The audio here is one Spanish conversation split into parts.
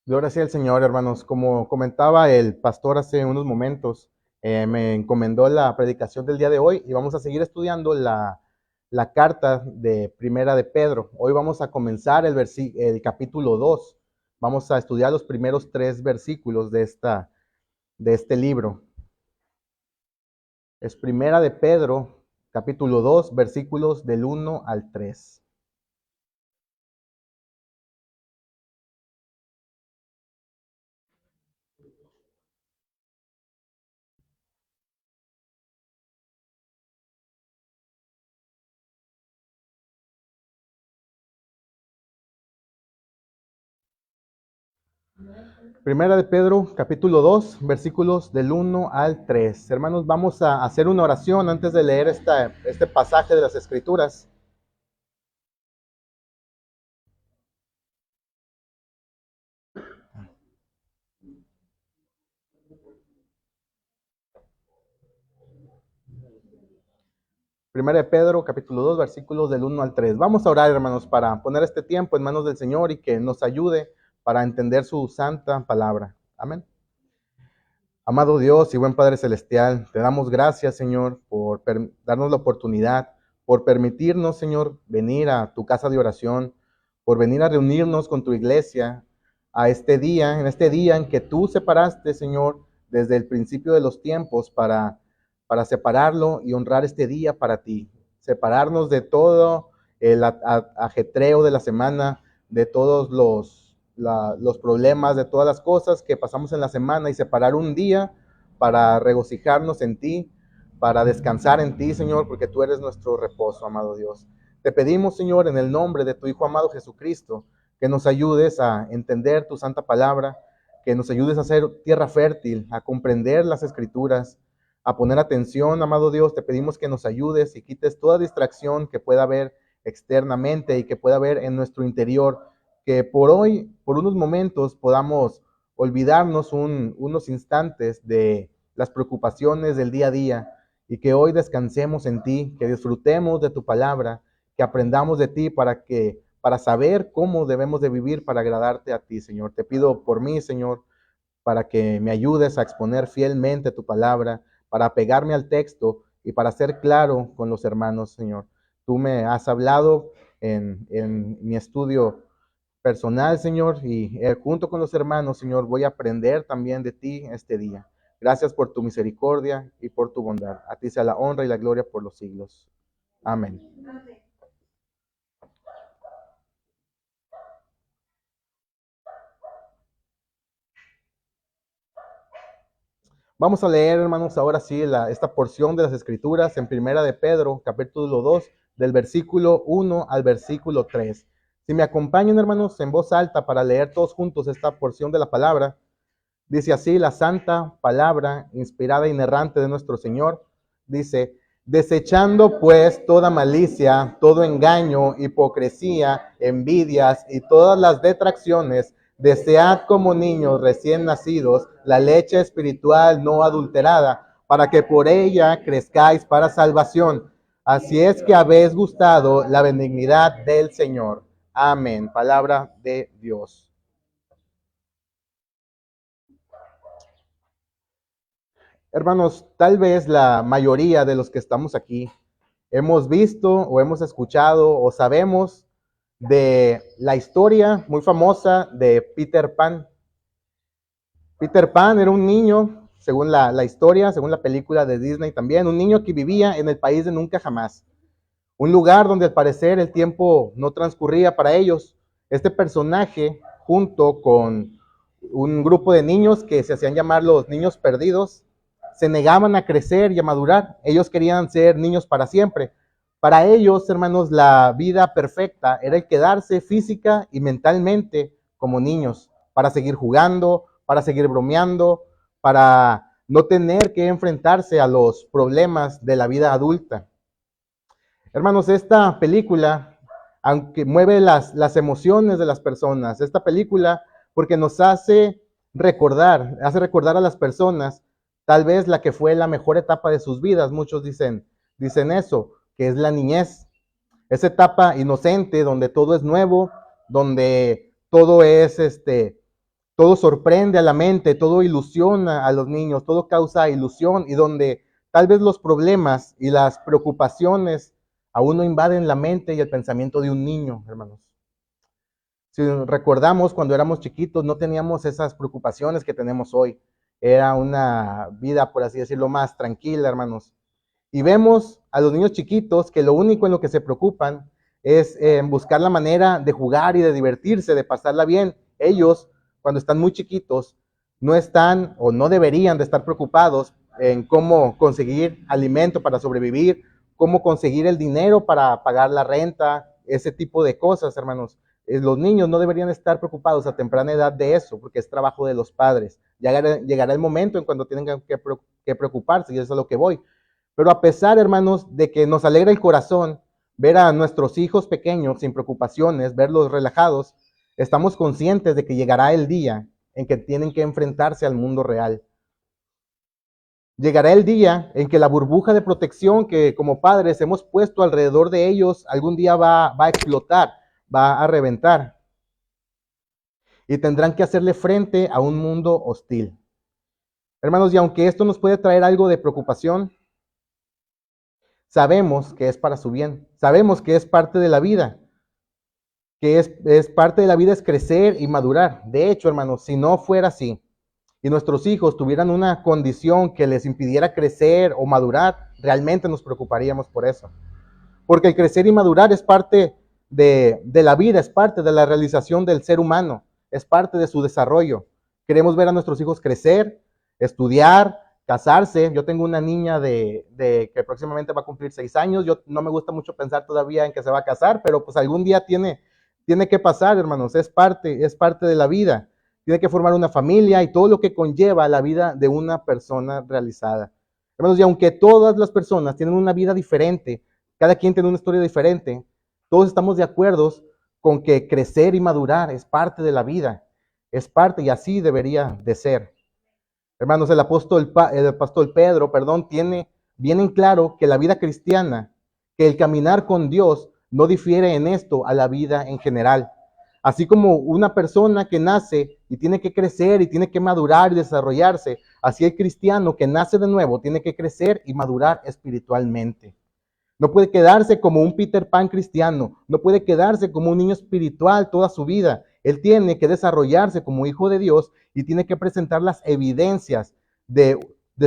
Gloria sea al Señor, hermanos. Como comentaba el pastor hace unos momentos, me encomendó la predicación del día de hoy y vamos a seguir estudiando la carta de Primera de Pedro. Hoy vamos a comenzar el capítulo 2. Vamos a estudiar los primeros 3 versículos de este libro. Es Primera de Pedro, capítulo 2, versículos del 1 al 3. Primera de Pedro, capítulo 2, versículos del 1 al 3. Hermanos, vamos a hacer una oración antes de leer este pasaje de las Escrituras. Primera de Pedro, capítulo 2, versículos del 1 al 3. Vamos a orar, hermanos, para poner este tiempo en manos del Señor y que nos ayude para entender su santa palabra. Amén. Amado Dios y buen Padre Celestial, te damos gracias, Señor, por darnos la oportunidad, por permitirnos, Señor, venir a tu casa de oración, por venir a reunirnos con tu iglesia a en este día en que tú separaste, Señor, desde el principio de los tiempos para separarlo y honrar este día para ti, separarnos de todo el ajetreo de la semana, de todos los problemas, de todas las cosas que pasamos en la semana y separar un día para regocijarnos en ti, para descansar en ti, Señor, porque tú eres nuestro reposo, amado Dios. Te pedimos, Señor, en el nombre de tu Hijo amado Jesucristo, que nos ayudes a entender tu santa palabra, que nos ayudes a hacer tierra fértil, a comprender las escrituras, a poner atención, amado Dios. Te pedimos que nos ayudes y quites toda distracción que pueda haber externamente y que pueda haber en nuestro interior, que por hoy, por unos momentos, podamos olvidarnos unos instantes de las preocupaciones del día a día y que hoy descansemos en ti, que disfrutemos de tu palabra, que aprendamos de ti para saber cómo debemos de vivir para agradarte a ti, Señor. Te pido por mí, Señor, para que me ayudes a exponer fielmente tu palabra, para apegarme al texto y para ser claro con los hermanos, Señor. Tú me has hablado en mi estudio personal, Señor, y junto con los hermanos, Señor, voy a aprender también de ti este día. Gracias por tu misericordia y por tu bondad. A ti sea la honra y la gloria por los siglos. Amén. Vamos a leer, hermanos, ahora sí esta porción de las Escrituras en Primera de Pedro, capítulo 2, del versículo 1 al versículo 3. Si me acompañan, hermanos, en voz alta para leer todos juntos esta porción de la palabra, dice así la santa palabra inspirada e inerrante de nuestro Señor. Dice, desechando pues toda malicia, todo engaño, hipocresía, envidias y todas las detracciones, desead como niños recién nacidos la leche espiritual no adulterada, para que por ella crezcáis para salvación. Así es que habéis gustado la benignidad del Señor. Amén. Palabra de Dios. Hermanos, tal vez la mayoría de los que estamos aquí hemos visto o hemos escuchado o sabemos de la historia muy famosa de Peter Pan. Peter Pan era un niño, según la historia, según la película de Disney también, un niño que vivía en el país de nunca jamás. Un lugar donde al parecer el tiempo no transcurría para ellos. Este personaje, junto con un grupo de niños que se hacían llamar los niños perdidos, se negaban a crecer y a madurar. Ellos querían ser niños para siempre. Para ellos, hermanos, la vida perfecta era el quedarse física y mentalmente como niños, para seguir jugando, para seguir bromeando, para no tener que enfrentarse a los problemas de la vida adulta. Hermanos, esta película, aunque mueve las emociones de las personas, esta película, porque nos hace recordar a las personas, tal vez la que fue la mejor etapa de sus vidas. Muchos dicen eso, que es la niñez. Esa etapa inocente donde todo es nuevo, donde todo sorprende a la mente, todo ilusiona a los niños, todo causa ilusión y donde tal vez los problemas y las preocupaciones aún no invaden la mente y el pensamiento de un niño, hermanos. Si recordamos, cuando éramos chiquitos no teníamos esas preocupaciones que tenemos hoy. Era una vida, por así decirlo, más tranquila, hermanos. Y vemos a los niños chiquitos que lo único en lo que se preocupan es en buscar la manera de jugar y de divertirse, de pasarla bien. Ellos, cuando están muy chiquitos, no están o no deberían de estar preocupados en cómo conseguir alimento para sobrevivir, cómo conseguir el dinero para pagar la renta, ese tipo de cosas, hermanos. Los niños no deberían estar preocupados a temprana edad de eso, porque es trabajo de los padres. Llegará el momento en cuando tienen que preocuparse, y eso es a lo que voy. Pero a pesar, hermanos, de que nos alegra el corazón ver a nuestros hijos pequeños sin preocupaciones, verlos relajados, estamos conscientes de que llegará el día en que tienen que enfrentarse al mundo real. Llegará el día en que la burbuja de protección que como padres hemos puesto alrededor de ellos algún día va a explotar, va a reventar. Y tendrán que hacerle frente a un mundo hostil. Hermanos, y aunque esto nos puede traer algo de preocupación, sabemos que es para su bien, sabemos que es parte de la vida, que es parte de la vida es crecer y madurar. De hecho, hermanos, si no fuera así, y nuestros hijos tuvieran una condición que les impidiera crecer o madurar, realmente nos preocuparíamos por eso. Porque el crecer y madurar es parte de la vida, es parte de la realización del ser humano, es parte de su desarrollo. Queremos ver a nuestros hijos crecer, estudiar, casarse. Yo tengo una niña que próximamente va a cumplir 6 años. Yo no me gusta mucho pensar todavía en que se va a casar, pero pues algún día tiene que pasar, hermanos. Es parte de la vida. Tiene que formar una familia y todo lo que conlleva la vida de una persona realizada. Hermanos, y aunque todas las personas tienen una vida diferente, cada quien tiene una historia diferente, todos estamos de acuerdo con que crecer y madurar es parte de la vida, es parte y así debería de ser. Hermanos, el pastor Pedro, tiene bien en claro que la vida cristiana, que el caminar con Dios no difiere en esto a la vida en general. Así como una persona que nace y tiene que crecer y tiene que madurar y desarrollarse, así el cristiano que nace de nuevo tiene que crecer y madurar espiritualmente. No puede quedarse como un Peter Pan cristiano, no puede quedarse como un niño espiritual toda su vida. Él tiene que desarrollarse como hijo de Dios y tiene que presentar las evidencias de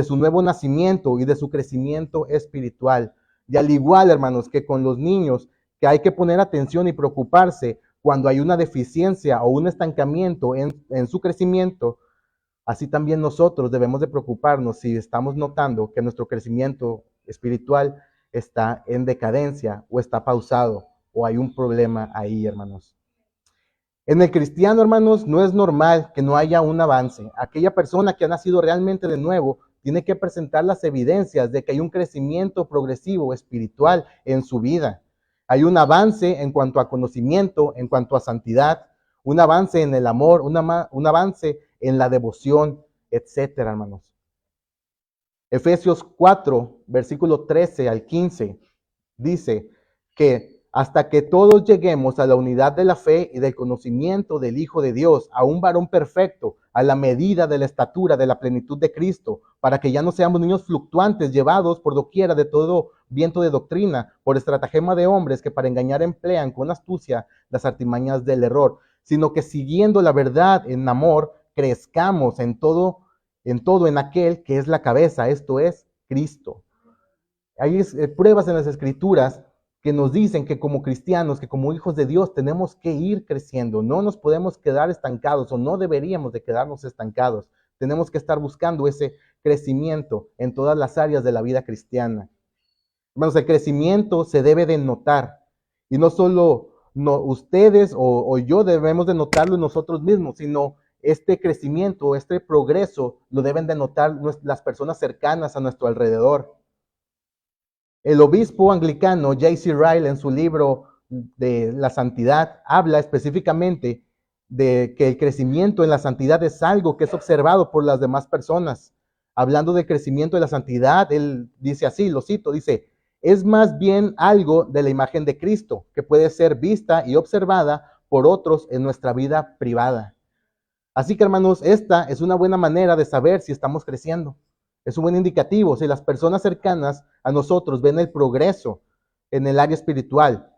su nuevo nacimiento y de su crecimiento espiritual. Y al igual, hermanos, que con los niños, que hay que poner atención y preocuparse cuando hay una deficiencia o un estancamiento en su crecimiento, así también nosotros debemos de preocuparnos si estamos notando que nuestro crecimiento espiritual está en decadencia o está pausado o hay un problema ahí, hermanos. En el cristiano, hermanos, no es normal que no haya un avance. Aquella persona que ha nacido realmente de nuevo tiene que presentar las evidencias de que hay un crecimiento progresivo espiritual en su vida. Hay un avance en cuanto a conocimiento, en cuanto a santidad, un avance en el amor, un avance en la devoción, etcétera, hermanos. Efesios 4, versículo 13 al 15, dice que hasta que todos lleguemos a la unidad de la fe y del conocimiento del Hijo de Dios, a un varón perfecto, a la medida de la estatura de la plenitud de Cristo, para que ya no seamos niños fluctuantes, llevados por doquiera de todo viento de doctrina, por estratagema de hombres que para engañar emplean con astucia las artimañas del error, sino que siguiendo la verdad en amor, crezcamos en todo en aquel que es la cabeza, esto es Cristo. Hay pruebas en las Escrituras que nos dicen que como cristianos, que como hijos de Dios tenemos que ir creciendo, no nos podemos quedar estancados o no deberíamos de quedarnos estancados. Tenemos que estar buscando ese crecimiento en todas las áreas de la vida cristiana. Hermanos, el crecimiento se debe de notar y no solo ustedes o yo debemos de notarlo nosotros mismos, sino este crecimiento, este progreso lo deben de notar las personas cercanas a nuestro alrededor. El obispo anglicano J.C. Ryle en su libro de la santidad habla específicamente de que el crecimiento en la santidad es algo que es observado por las demás personas. Hablando del crecimiento de la santidad, él dice así, lo cito, dice, es más bien algo de la imagen de Cristo que puede ser vista y observada por otros en nuestra vida privada. Así que, hermanos, esta es una buena manera de saber si estamos creciendo. Es un buen indicativo si las personas cercanas a nosotros ven el progreso en el área espiritual.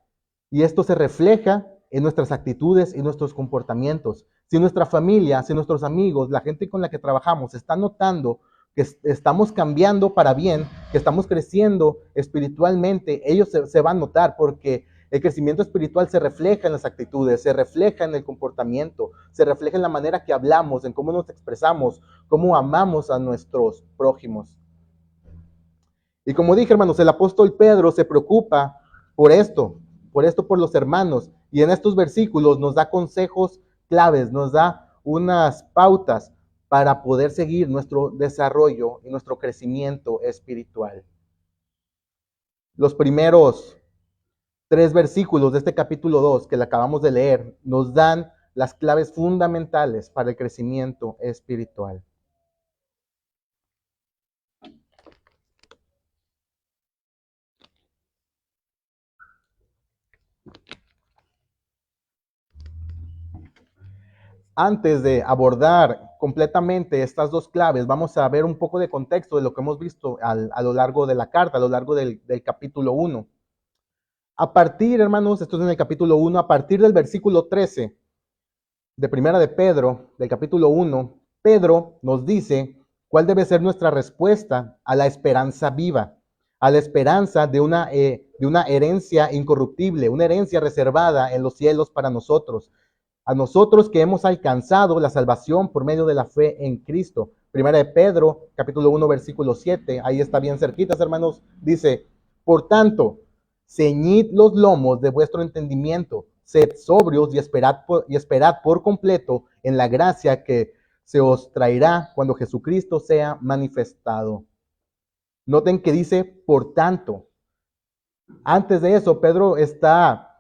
Y esto se refleja en nuestras actitudes y nuestros comportamientos. Si nuestra familia, si nuestros amigos, la gente con la que trabajamos está notando que estamos cambiando para bien, que estamos creciendo espiritualmente, ellos se van a notar porque el crecimiento espiritual se refleja en las actitudes, se refleja en el comportamiento, se refleja en la manera que hablamos, en cómo nos expresamos, cómo amamos a nuestros prójimos. Y como dije, hermanos, el apóstol Pedro se preocupa por esto, por los hermanos. Y en estos versículos nos da consejos claves, nos da unas pautas para poder seguir nuestro desarrollo y nuestro crecimiento espiritual. Los primeros 3 versículos de este capítulo 2 que le acabamos de leer nos dan las claves fundamentales para el crecimiento espiritual. Antes de abordar completamente estas 2 claves, vamos a ver un poco de contexto de lo que hemos visto a lo largo de la carta, a lo largo del capítulo 1. A partir, hermanos, esto es en el capítulo 1, a partir del versículo 13 de Primera de Pedro, del capítulo 1, Pedro nos dice cuál debe ser nuestra respuesta a la esperanza viva, a la esperanza de una herencia incorruptible, una herencia reservada en los cielos para nosotros, a nosotros que hemos alcanzado la salvación por medio de la fe en Cristo. Primera de Pedro, capítulo 1, versículo 7, ahí está bien cerquitas, hermanos, dice, por tanto, ceñid los lomos de vuestro entendimiento, sed sobrios y esperad por completo en la gracia que se os traerá cuando Jesucristo sea manifestado. Noten que dice, por tanto. Antes de eso, Pedro está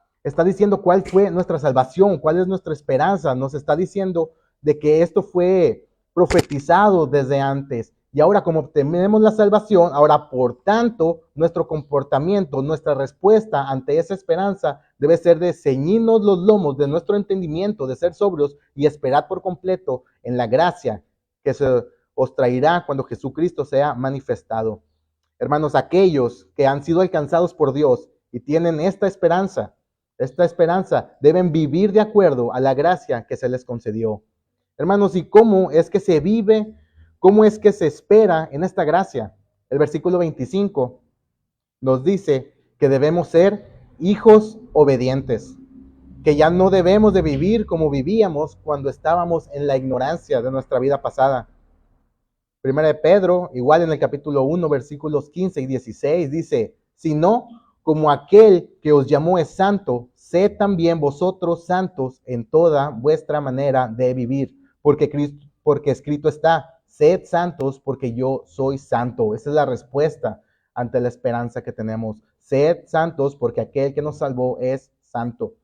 diciendo cuál fue nuestra salvación, cuál es nuestra esperanza. Nos está diciendo de que esto fue profetizado desde antes. Y ahora como obtenemos la salvación, ahora por tanto, nuestro comportamiento, nuestra respuesta ante esa esperanza debe ser de ceñirnos los lomos de nuestro entendimiento, de ser sobrios y esperar por completo en la gracia que se os traerá cuando Jesucristo sea manifestado. Hermanos, aquellos que han sido alcanzados por Dios y tienen esta esperanza deben vivir de acuerdo a la gracia que se les concedió. Hermanos, ¿y cómo es que se vive? ¿Cómo es que se espera en esta gracia? El versículo 25 nos dice que debemos ser hijos obedientes, que ya no debemos de vivir como vivíamos cuando estábamos en la ignorancia de nuestra vida pasada. Primera de Pedro, igual en el capítulo 1, versículos 15 y 16, dice, sino como aquel que os llamó es santo, sed también vosotros santos en toda vuestra manera de vivir, porque escrito está, sed santos porque yo soy santo. Esa es la respuesta ante la esperanza que tenemos. Sed santos porque aquel que nos salvó es santo.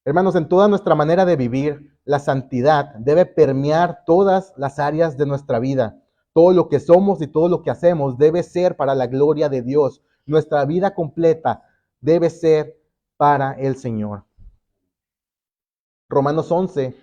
Hermanos, en toda nuestra manera de vivir, la santidad debe permear todas las áreas de nuestra vida. Todo lo que somos y todo lo que hacemos debe ser para la gloria de Dios. Nuestra vida completa debe ser para el Señor. Romanos 11,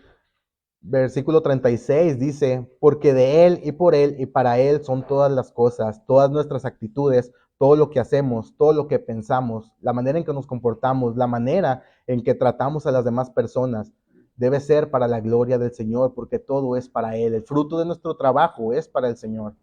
versículo 36 dice, porque de Él y por Él y para Él son todas las cosas, todas nuestras actitudes, todo lo que hacemos, todo lo que pensamos, la manera en que nos comportamos, la manera en que tratamos a las demás personas, debe ser para la gloria del Señor, porque todo es para Él. El fruto de nuestro trabajo es para el Señor.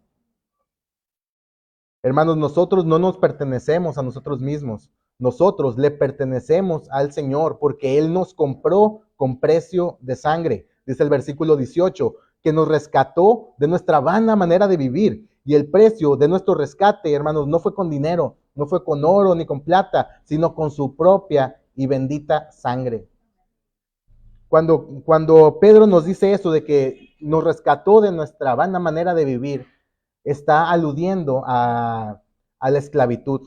Hermanos, nosotros no nos pertenecemos a nosotros mismos. Nosotros le pertenecemos al Señor porque Él nos compró con precio de sangre. Dice el versículo 18, que nos rescató de nuestra vana manera de vivir. Y el precio de nuestro rescate, hermanos, no fue con dinero, no fue con oro ni con plata, sino con su propia y bendita sangre. Cuando Pedro nos dice eso de que nos rescató de nuestra vana manera de vivir, está aludiendo a la esclavitud.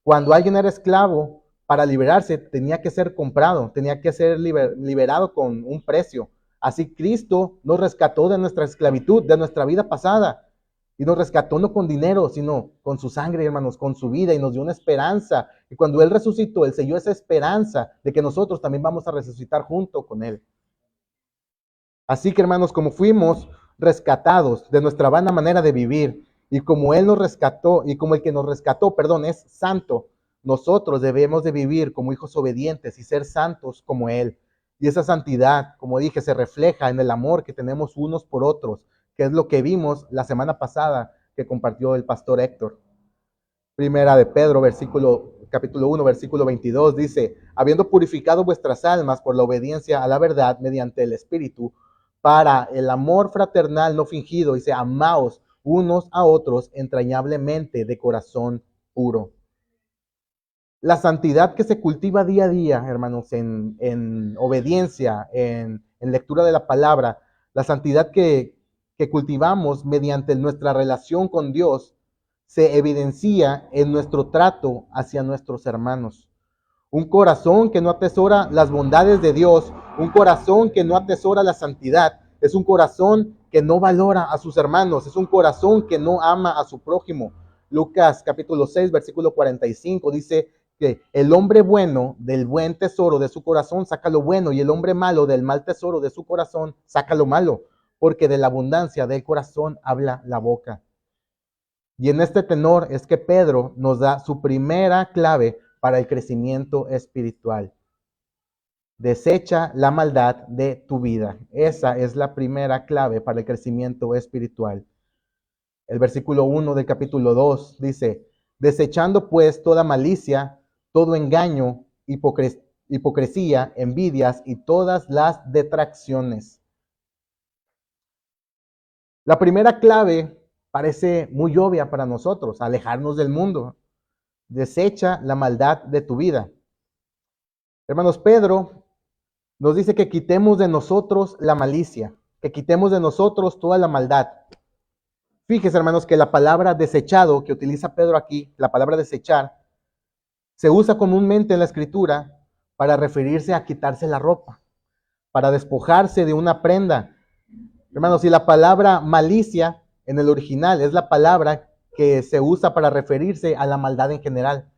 Cuando alguien era esclavo, para liberarse tenía que ser comprado, tenía que ser liberado con un precio. Así Cristo nos rescató de nuestra esclavitud, de nuestra vida pasada. Y nos rescató no con dinero, sino con su sangre, hermanos, con su vida, y nos dio una esperanza. Y cuando Él resucitó, Él selló esa esperanza de que nosotros también vamos a resucitar junto con Él. Así que, hermanos, como fuimos rescatados de nuestra vana manera de vivir, y como Él nos rescató, y como el que nos rescató, perdón, es santo, nosotros debemos de vivir como hijos obedientes y ser santos como Él. Y esa santidad, como dije, se refleja en el amor que tenemos unos por otros, que es lo que vimos la semana pasada que compartió el pastor Héctor. Primera de Pedro, capítulo 1, versículo 22, dice, habiendo purificado vuestras almas por la obediencia a la verdad mediante el Espíritu, para el amor fraternal no fingido, dice, amaos unos a otros entrañablemente de corazón puro. La santidad que se cultiva día a día, hermanos, en obediencia, en lectura de la palabra, la santidad que cultivamos mediante nuestra relación con Dios, se evidencia en nuestro trato hacia nuestros hermanos. Un corazón que no atesora las bondades de Dios, un corazón que no atesora la santidad, es un corazón que no valora a sus hermanos, es un corazón que no ama a su prójimo. Lucas capítulo 6, versículo 45 dice que el hombre bueno del buen tesoro de su corazón saca lo bueno y el hombre malo del mal tesoro de su corazón saca lo malo, porque de la abundancia del corazón habla la boca. Y en este tenor es que Pedro nos da su primera clave para el crecimiento espiritual. Desecha la maldad de tu vida. Esa es la primera clave para el crecimiento espiritual. El versículo 1 del capítulo 2 dice, desechando pues toda malicia, todo engaño, hipocresía, envidias y todas las detracciones. La primera clave parece muy obvia para nosotros, alejarnos del mundo. Desecha la maldad de tu vida. Hermanos, Pedro nos dice que quitemos de nosotros la malicia, que quitemos de nosotros toda la maldad. Fíjese, hermanos, que la palabra desechado que utiliza Pedro aquí, la palabra desechar, se usa comúnmente en la escritura para referirse a quitarse la ropa, para despojarse de una prenda. Hermanos, y la palabra malicia en el original es la palabra que se usa para referirse a la maldad en general,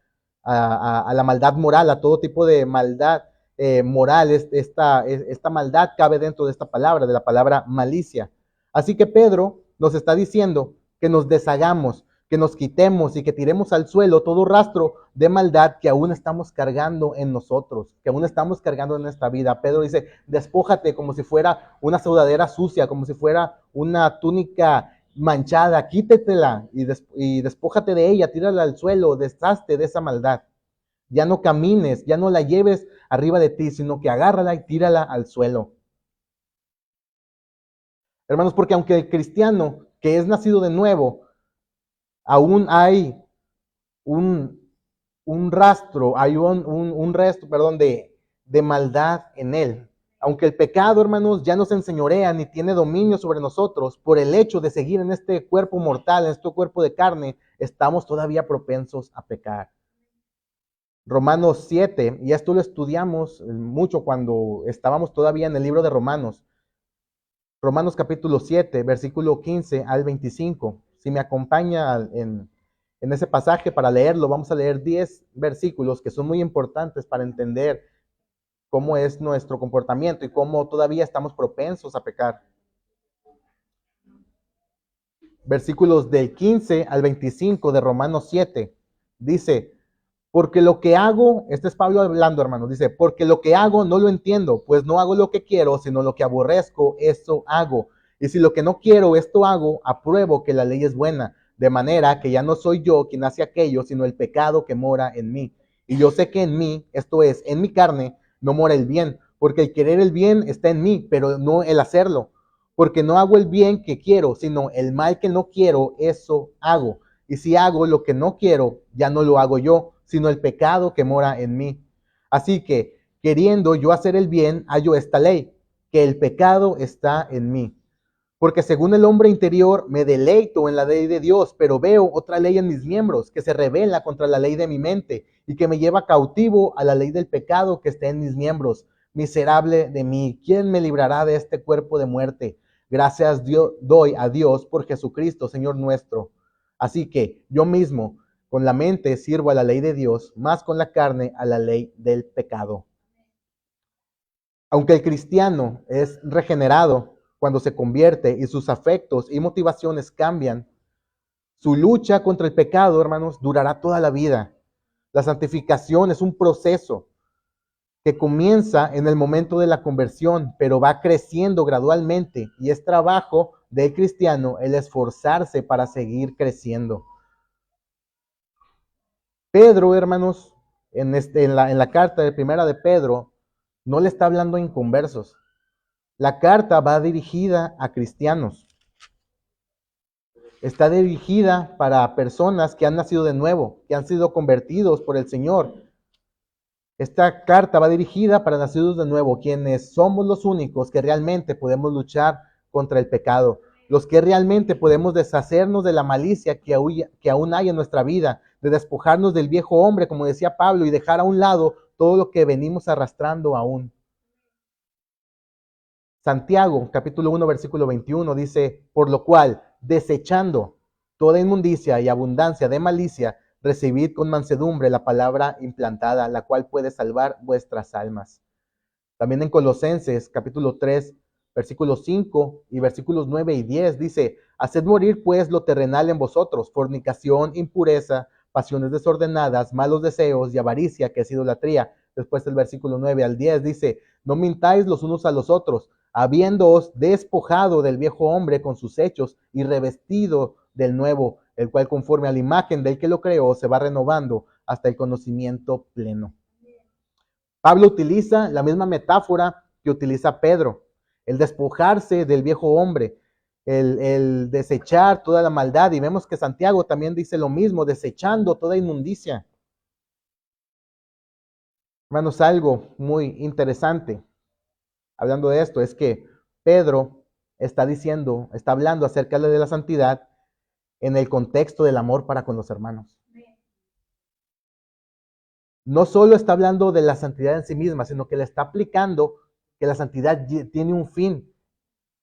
a la maldad moral, a todo tipo de maldad moral. Esta maldad cabe dentro de esta palabra, de la palabra malicia. Así que Pedro nos está diciendo que nos deshagamos, que nos quitemos y que tiremos al suelo todo rastro de maldad que aún estamos cargando en nosotros, que aún estamos cargando en nuestra vida. Pedro dice, despójate como si fuera una sudadera sucia, como si fuera una túnica manchada, quítetela y despójate de ella, tírala al suelo, deshazte de esa maldad. Ya no camines, ya no la lleves arriba de ti, sino que agárrala y tírala al suelo. Hermanos, porque aunque el cristiano que es nacido de nuevo, aún hay un rastro, hay un resto, perdón, de maldad en él. Aunque el pecado, hermanos, ya no se enseñorea ni tiene dominio sobre nosotros, por el hecho de seguir en este cuerpo mortal, en este cuerpo de carne, estamos todavía propensos a pecar. Romanos 7, y esto lo estudiamos mucho cuando estábamos todavía en el libro de Romanos. Romanos capítulo 7, versículo 15 al 25. Si me acompaña en ese pasaje para leerlo, vamos a leer 10 versículos que son muy importantes para entender cómo es nuestro comportamiento y cómo todavía estamos propensos a pecar. Versículos del 15 al 25 de Romanos 7. Dice, porque lo que hago, este es Pablo hablando, hermanos, dice, porque lo que hago no lo entiendo, pues no hago lo que quiero, sino lo que aborrezco, eso hago. Y si lo que no quiero, esto hago, apruebo que la ley es buena, de manera que ya no soy yo quien hace aquello, sino el pecado que mora en mí. Y yo sé que en mí, esto es, en mi carne, no mora el bien, porque el querer el bien está en mí, pero no el hacerlo. Porque no hago el bien que quiero, sino el mal que no quiero, eso hago. Y si hago lo que no quiero, ya no lo hago yo, sino el pecado que mora en mí. Así que, queriendo yo hacer el bien, hallo esta ley, que el pecado está en mí. Porque según el hombre interior me deleito en la ley de Dios, pero veo otra ley en mis miembros que se rebela contra la ley de mi mente y que me lleva cautivo a la ley del pecado que está en mis miembros. Miserable de mí, ¿quién me librará de este cuerpo de muerte? Gracias doy a Dios por Jesucristo, Señor nuestro. Así que yo mismo con la mente sirvo a la ley de Dios, más con la carne a la ley del pecado. Aunque el cristiano es regenerado, cuando se convierte y sus afectos y motivaciones cambian, su lucha contra el pecado, hermanos, durará toda la vida. La santificación es un proceso que comienza en el momento de la conversión, pero va creciendo gradualmente y es trabajo del cristiano el esforzarse para seguir creciendo. Pedro, hermanos, en la carta de primera de Pedro, no le está hablando a inconversos. La carta va dirigida a cristianos. Está dirigida para personas que han nacido de nuevo, que han sido convertidos por el Señor. Esta carta va dirigida para nacidos de nuevo, quienes somos los únicos que realmente podemos luchar contra el pecado, los que realmente podemos deshacernos de la malicia que aún hay en nuestra vida, de despojarnos del viejo hombre, como decía Pablo, y dejar a un lado todo lo que venimos arrastrando aún. Santiago, capítulo 1, versículo 21, dice, por lo cual, desechando toda inmundicia y abundancia de malicia, recibid con mansedumbre la palabra implantada, la cual puede salvar vuestras almas. También en Colosenses, capítulo 3, versículos 5 y versículos 9 y 10, dice, haced morir pues lo terrenal en vosotros, fornicación, impureza, pasiones desordenadas, malos deseos y avaricia, que es idolatría. Después del versículo 9 al 10 dice, no mintáis los unos a los otros, habiéndoos despojado del viejo hombre con sus hechos y revestido del nuevo, el cual conforme a la imagen del que lo creó se va renovando hasta el conocimiento pleno. Pablo utiliza la misma metáfora que utiliza Pedro, el despojarse del viejo hombre, el desechar toda la maldad, y vemos que Santiago también dice lo mismo, desechando toda inmundicia. Hermanos, algo muy interesante, hablando de esto, es que Pedro está hablando acerca de la santidad en el contexto del amor para con los hermanos. No solo está hablando de la santidad en sí misma, sino que le está aplicando que la santidad tiene un fin,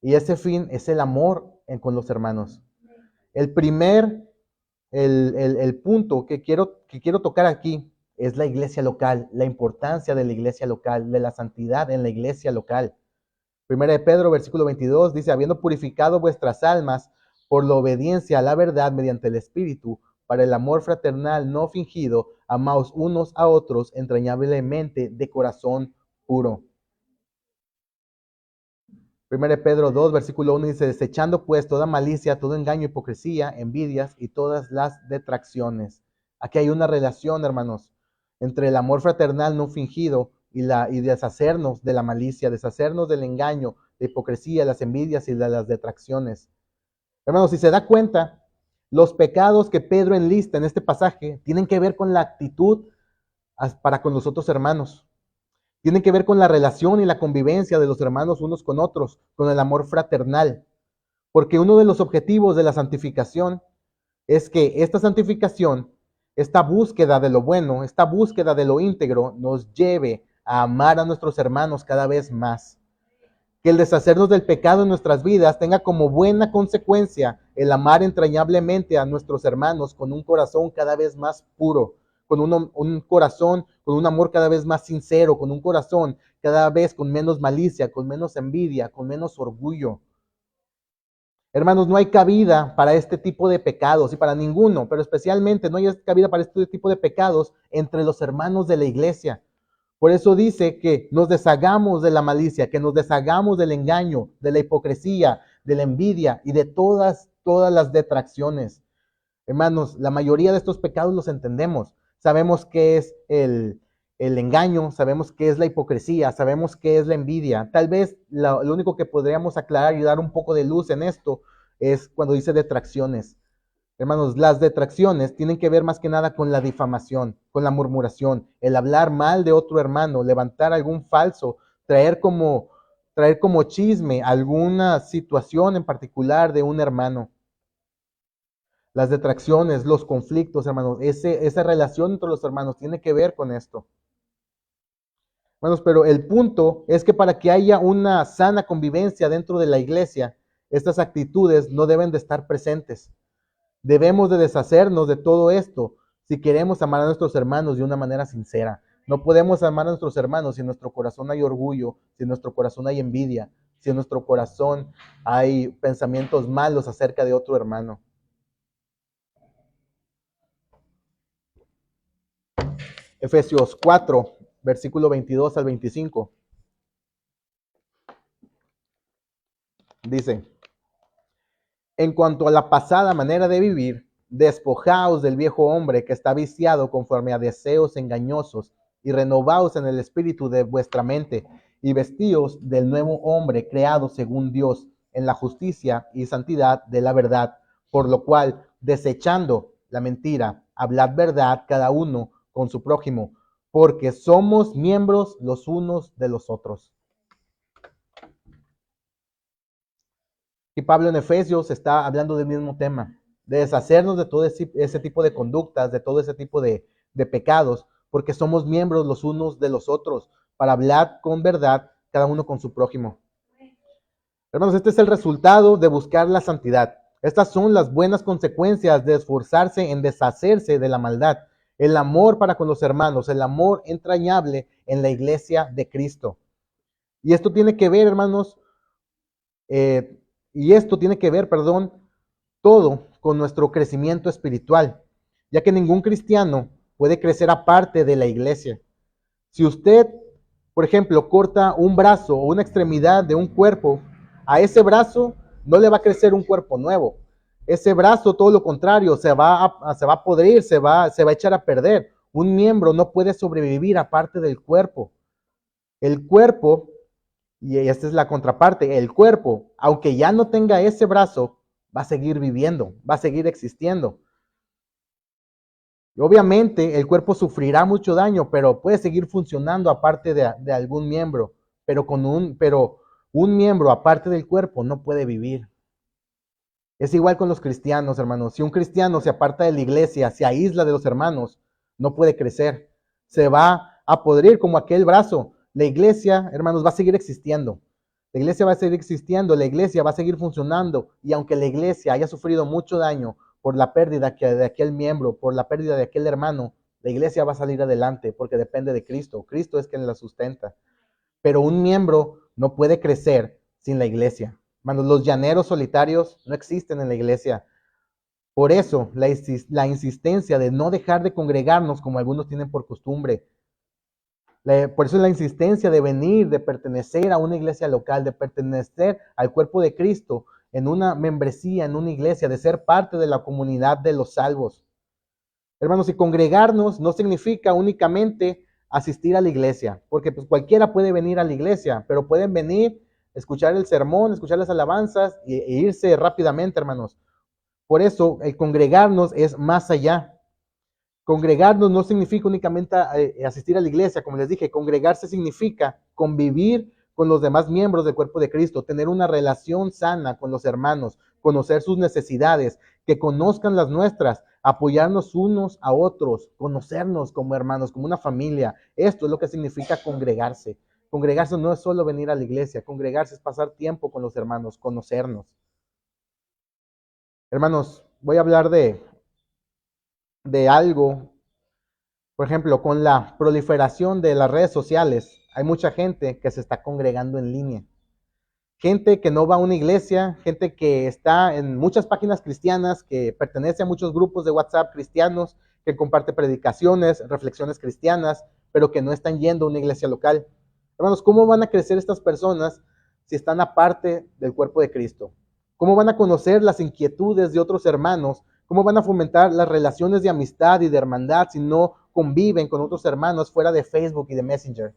y ese fin es el amor con los hermanos. El punto que quiero tocar aquí es la iglesia local, la importancia de la iglesia local, de la santidad en la iglesia local. Primera de Pedro, versículo 22, dice, habiendo purificado vuestras almas por la obediencia a la verdad mediante el Espíritu, para el amor fraternal no fingido, amaos unos a otros entrañablemente de corazón puro. Primera de Pedro 2, versículo 1 dice, desechando pues toda malicia, todo engaño, hipocresía, envidias y todas las detracciones. Aquí hay una relación, hermanos, entre el amor fraternal no fingido y deshacernos de la malicia, deshacernos del engaño, de hipocresía, las envidias y de las detracciones. Hermanos, si se da cuenta, los pecados que Pedro enlista en este pasaje tienen que ver con la actitud para con los otros hermanos. Tienen que ver con la relación y la convivencia de los hermanos unos con otros, con el amor fraternal. Porque uno de los objetivos de la santificación es que esta santificación, esta búsqueda de lo bueno, esta búsqueda de lo íntegro, nos lleve a amar a nuestros hermanos cada vez más. Que el deshacernos del pecado en nuestras vidas tenga como buena consecuencia el amar entrañablemente a nuestros hermanos con un corazón cada vez más puro, con un corazón, con un amor cada vez más sincero, con un corazón cada vez con menos malicia, con menos envidia, con menos orgullo. Hermanos, no hay cabida para este tipo de pecados y para ninguno, pero especialmente no hay cabida para este tipo de pecados entre los hermanos de la iglesia. Por eso dice que nos deshagamos de la malicia, que nos deshagamos del engaño, de la hipocresía, de la envidia y de todas las detracciones. Hermanos, la mayoría de estos pecados los entendemos. Sabemos qué es el engaño, sabemos qué es la hipocresía, sabemos qué es la envidia. Tal vez lo único que podríamos aclarar y dar un poco de luz en esto es cuando dice detracciones. Hermanos, las detracciones tienen que ver más que nada con la difamación, con la murmuración, el hablar mal de otro hermano, levantar algún falso, traer como chisme alguna situación en particular de un hermano. Las detracciones, los conflictos, hermanos, esa relación entre los hermanos tiene que ver con esto. Hermanos, pero el punto es que para que haya una sana convivencia dentro de la iglesia, estas actitudes no deben de estar presentes. Debemos de deshacernos de todo esto si queremos amar a nuestros hermanos de una manera sincera. No podemos amar a nuestros hermanos si en nuestro corazón hay orgullo, si en nuestro corazón hay envidia, si en nuestro corazón hay pensamientos malos acerca de otro hermano. Efesios 4, versículo 22 al 25. Dice: en cuanto a la pasada manera de vivir, despojaos del viejo hombre que está viciado conforme a deseos engañosos, y renovaos en el espíritu de vuestra mente, y vestíos del nuevo hombre creado según Dios, en la justicia y santidad de la verdad, por lo cual, desechando la mentira, hablad verdad cada uno con su prójimo, porque somos miembros los unos de los otros. Y Pablo en Efesios está hablando del mismo tema, de deshacernos de todo ese tipo de conductas, de todo ese tipo de pecados, porque somos miembros los unos de los otros, para hablar con verdad, cada uno con su prójimo. Hermanos, este es el resultado de buscar la santidad. Estas son las buenas consecuencias de esforzarse en deshacerse de la maldad. El amor para con los hermanos, el amor entrañable en la iglesia de Cristo. Y esto tiene que ver, hermanos, todo con nuestro crecimiento espiritual, ya que ningún cristiano puede crecer aparte de la iglesia. Si usted, por ejemplo, corta un brazo o una extremidad de un cuerpo, a ese brazo no le va a crecer un cuerpo nuevo. Ese brazo, todo lo contrario, se va a podrir, se va a echar a perder. Un miembro no puede sobrevivir aparte del cuerpo. El cuerpo, y esta es la contraparte, el cuerpo, aunque ya no tenga ese brazo, va a seguir viviendo, va a seguir existiendo. Y obviamente el cuerpo sufrirá mucho daño, pero puede seguir funcionando aparte de algún miembro, pero un miembro aparte del cuerpo no puede vivir. Es igual con los cristianos, hermanos. Si un cristiano se aparta de la iglesia, se aísla de los hermanos, no puede crecer. Se va a podrir como aquel brazo. La iglesia, hermanos, va a seguir existiendo. La iglesia va a seguir existiendo, la iglesia va a seguir funcionando. Y aunque la iglesia haya sufrido mucho daño por la pérdida de aquel miembro, por la pérdida de aquel hermano, la iglesia va a salir adelante porque depende de Cristo. Cristo es quien la sustenta. Pero un miembro no puede crecer sin la iglesia. Hermanos, los llaneros solitarios no existen en la iglesia. Por eso, la insistencia de no dejar de congregarnos como algunos tienen por costumbre. Por eso la insistencia de venir, de pertenecer a una iglesia local, de pertenecer al cuerpo de Cristo, en una membresía, en una iglesia, de ser parte de la comunidad de los salvos. Hermanos, y congregarnos no significa únicamente asistir a la iglesia, porque pues cualquiera puede venir a la iglesia, pero pueden venir, escuchar el sermón, escuchar las alabanzas e irse rápidamente, hermanos. Por eso el congregarnos es más allá. Congregarnos no significa únicamente asistir a la iglesia, como les dije, congregarse significa convivir con los demás miembros del cuerpo de Cristo, tener una relación sana con los hermanos, conocer sus necesidades, que conozcan las nuestras, apoyarnos unos a otros, conocernos como hermanos, como una familia. Esto es lo que significa congregarse. Congregarse no es solo venir a la iglesia, congregarse es pasar tiempo con los hermanos, conocernos. Hermanos, voy a hablar de algo, por ejemplo, con la proliferación de las redes sociales, hay mucha gente que se está congregando en línea. Gente que no va a una iglesia, gente que está en muchas páginas cristianas, que pertenece a muchos grupos de WhatsApp cristianos, que comparte predicaciones, reflexiones cristianas, pero que no están yendo a una iglesia local. Hermanos, ¿cómo van a crecer estas personas si están aparte del cuerpo de Cristo? ¿Cómo van a conocer las inquietudes de otros hermanos? ¿Cómo van a fomentar las relaciones de amistad y de hermandad si no conviven con otros hermanos fuera de Facebook y de Messenger?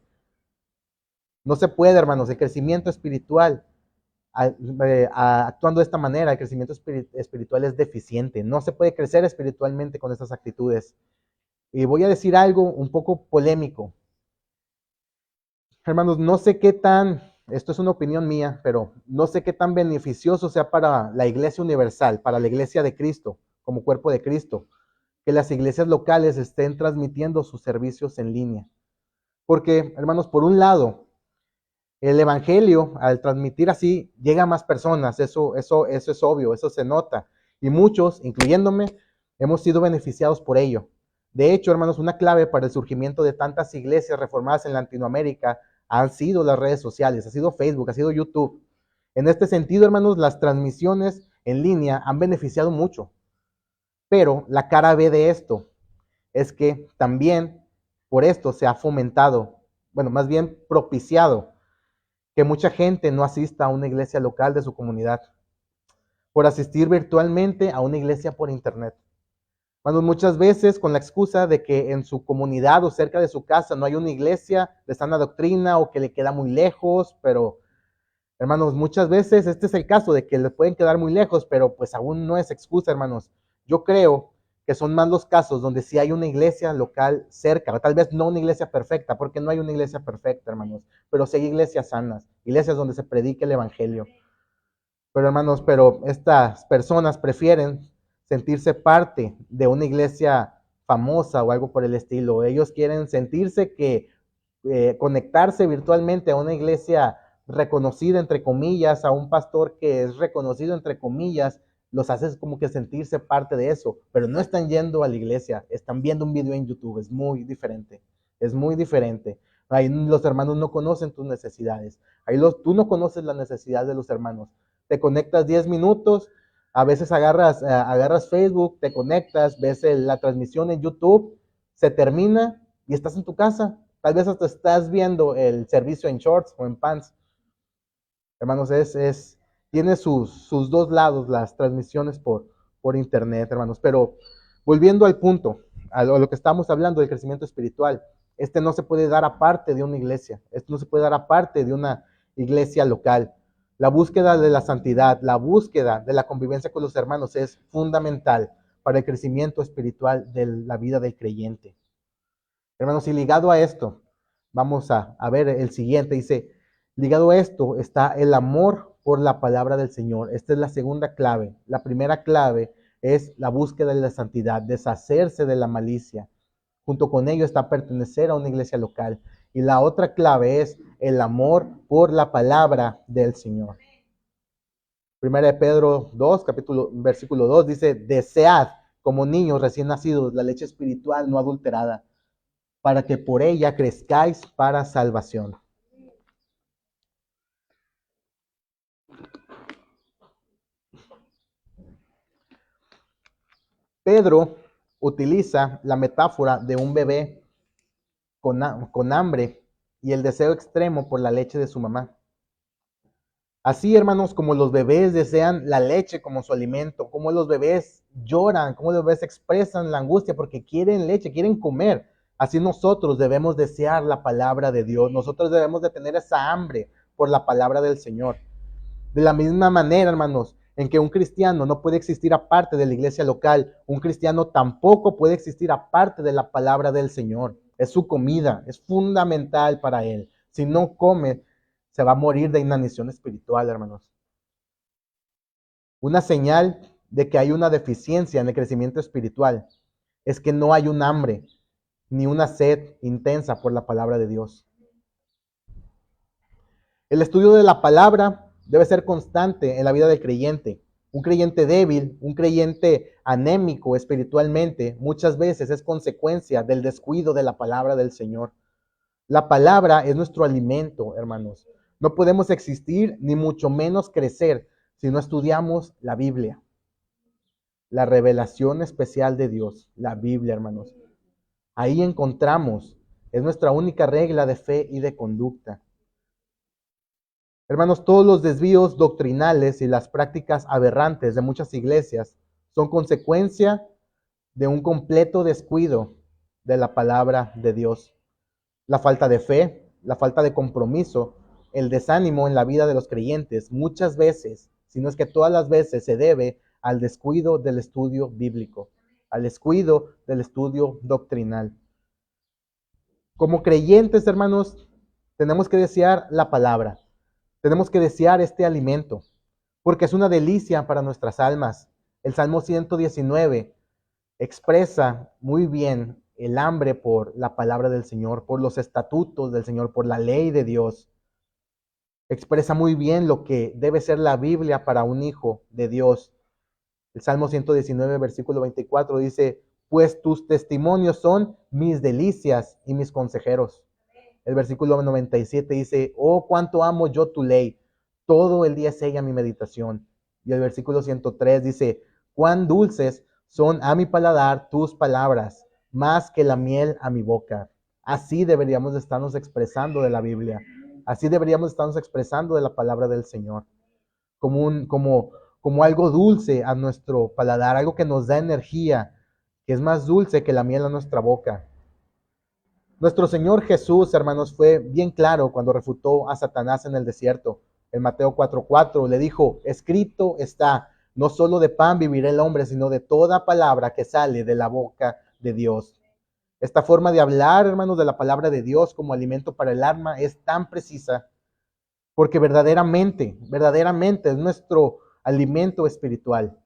No se puede, hermanos. El crecimiento espiritual, actuando de esta manera, el crecimiento espiritual es deficiente. No se puede crecer espiritualmente con estas actitudes. Y voy a decir algo un poco polémico. Hermanos, no sé qué tan, esto es una opinión mía, pero no sé qué tan beneficioso sea para la iglesia universal, para la iglesia de Cristo, como cuerpo de Cristo, que las iglesias locales estén transmitiendo sus servicios en línea. Porque, hermanos, por un lado, el evangelio, al transmitir así, llega a más personas, eso es obvio, eso se nota. Y muchos, incluyéndome, hemos sido beneficiados por ello. De hecho, hermanos, una clave para el surgimiento de tantas iglesias reformadas en Latinoamérica han sido las redes sociales, ha sido Facebook, ha sido YouTube. En este sentido, hermanos, las transmisiones en línea han beneficiado mucho, pero la cara B de esto es que también por esto se ha fomentado, bueno, más bien propiciado, que mucha gente no asista a una iglesia local de su comunidad, por asistir virtualmente a una iglesia por internet. Bueno, muchas veces con la excusa de que en su comunidad o cerca de su casa no hay una iglesia de sana doctrina o que le queda muy lejos, pero hermanos, muchas veces este es el caso de que le pueden quedar muy lejos, pero pues aún no es excusa, hermanos. Yo creo que son más los casos donde sí hay una iglesia local cerca, tal vez no una iglesia perfecta, porque no hay una iglesia perfecta, hermanos, pero sí hay iglesias sanas, iglesias donde se predique el evangelio. Pero hermanos, pero estas personas prefieren sentirse parte de una iglesia famosa o algo por el estilo. Ellos quieren sentirse que conectarse virtualmente a una iglesia reconocida, entre comillas, a un pastor que es reconocido, entre comillas, los hace como que sentirse parte de eso, pero no están yendo a la iglesia, están viendo un video en YouTube, es muy diferente, es muy diferente. Ahí los hermanos no conocen tus necesidades, tú no conoces la necesidad de los hermanos. Te conectas 10 minutos, a veces agarras Facebook, te conectas, ves la transmisión en YouTube, se termina y estás en tu casa. Tal vez hasta estás viendo el servicio en shorts o en pants. Hermanos, tiene sus dos lados las transmisiones por internet, hermanos. Pero volviendo al punto, a lo que estamos hablando del crecimiento espiritual, este no se puede dar aparte de una iglesia, este no se puede dar aparte de una iglesia local. La búsqueda de la santidad, la búsqueda de la convivencia con los hermanos es fundamental para el crecimiento espiritual de la vida del creyente. Hermanos, y ligado a esto, vamos a ver el siguiente. Dice, ligado a esto está el amor por la palabra del Señor. Esta es la segunda clave. La primera clave es la búsqueda de la santidad, deshacerse de la malicia. Junto con ello está pertenecer a una iglesia local. Y la otra clave es el amor por la palabra del Señor. Primera de Pedro 2, versículo 2 dice, desead como niños recién nacidos la leche espiritual no adulterada, para que por ella crezcáis para salvación. Pedro utiliza la metáfora de un bebé con hambre y el deseo extremo por la leche de su mamá. Así, hermanos, como los bebés desean la leche como su alimento, como los bebés lloran, como los bebés expresan la angustia porque quieren leche, quieren comer. Así nosotros debemos desear la palabra de Dios. Nosotros debemos de tener esa hambre por la palabra del Señor. De la misma manera, hermanos, en que un cristiano no puede existir aparte de la iglesia local, un cristiano tampoco puede existir aparte de la palabra del Señor. Es su comida, es fundamental para él. Si no come, se va a morir de inanición espiritual, hermanos. Una señal de que hay una deficiencia en el crecimiento espiritual es que no hay un hambre ni una sed intensa por la palabra de Dios. El estudio de la palabra debe ser constante en la vida del creyente. Un creyente débil, un creyente anémico espiritualmente, muchas veces es consecuencia del descuido de la palabra del Señor. La palabra es nuestro alimento, hermanos. No podemos existir, ni mucho menos crecer, si no estudiamos la Biblia. La revelación especial de Dios, la Biblia, hermanos. Ahí encontramos, es nuestra única regla de fe y de conducta. Hermanos, todos los desvíos doctrinales y las prácticas aberrantes de muchas iglesias son consecuencia de un completo descuido de la palabra de Dios. La falta de fe, la falta de compromiso, el desánimo en la vida de los creyentes, muchas veces, si no es que todas las veces, se debe al descuido del estudio bíblico, al descuido del estudio doctrinal. Como creyentes, hermanos, tenemos que desear la palabra. Tenemos que desear este alimento, porque es una delicia para nuestras almas. El Salmo 119 expresa muy bien el hambre por la palabra del Señor, por los estatutos del Señor, por la ley de Dios. Expresa muy bien lo que debe ser la Biblia para un hijo de Dios. El Salmo 119, versículo 24 dice, pues tus testimonios son mis delicias y mis consejeros. El versículo 97 dice, oh, cuánto amo yo tu ley. Todo el día es ella mi meditación. Y el versículo 103 dice, cuán dulces son a mi paladar tus palabras, más que la miel a mi boca. Así deberíamos de estarnos expresando de la Biblia. Así deberíamos estarnos expresando de la palabra del Señor. Como algo dulce a nuestro paladar, algo que nos da energía, que es más dulce que la miel a nuestra boca. Nuestro Señor Jesús, hermanos, fue bien claro cuando refutó a Satanás en el desierto. En Mateo 4:4 le dijo, escrito está, no solo de pan vivirá el hombre, sino de toda palabra que sale de la boca de Dios. Esta forma de hablar, hermanos, de la palabra de Dios como alimento para el alma es tan precisa porque verdaderamente es nuestro alimento espiritual.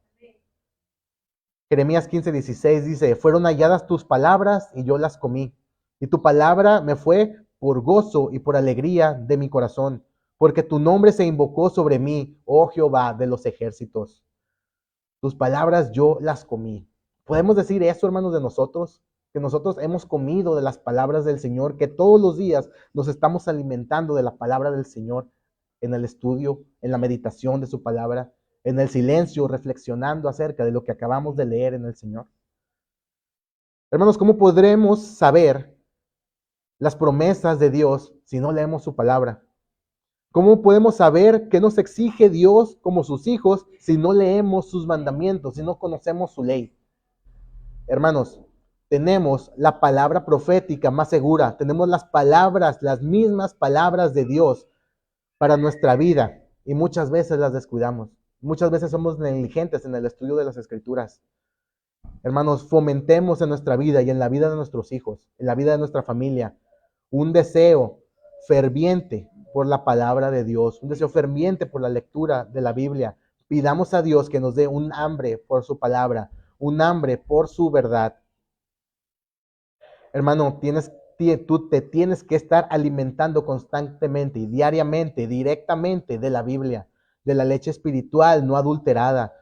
Jeremías 15:16 dice, fueron halladas tus palabras y yo las comí. Y tu palabra me fue por gozo y por alegría de mi corazón, porque tu nombre se invocó sobre mí, oh Jehová de los ejércitos. Tus palabras yo las comí. ¿Podemos decir eso, hermanos, de nosotros? Que nosotros hemos comido de las palabras del Señor, que todos los días nos estamos alimentando de la palabra del Señor en el estudio, en la meditación de su palabra, en el silencio, reflexionando acerca de lo que acabamos de leer en el Señor. Hermanos, ¿cómo podremos saber las promesas de Dios si no leemos su palabra? ¿Cómo podemos saber qué nos exige Dios como sus hijos si no leemos sus mandamientos, si no conocemos su ley? Hermanos, tenemos la palabra profética más segura, tenemos las palabras, las mismas palabras de Dios para nuestra vida y muchas veces las descuidamos. Muchas veces somos negligentes en el estudio de las Escrituras. Hermanos, fomentemos en nuestra vida y en la vida de nuestros hijos, en la vida de nuestra familia, un deseo ferviente por la palabra de Dios, un deseo ferviente por la lectura de la Biblia. Pidamos a Dios que nos dé un hambre por su palabra, un hambre por su verdad. Hermano, tú te tienes que estar alimentando constantemente y diariamente, directamente de la Biblia, de la leche espiritual no adulterada.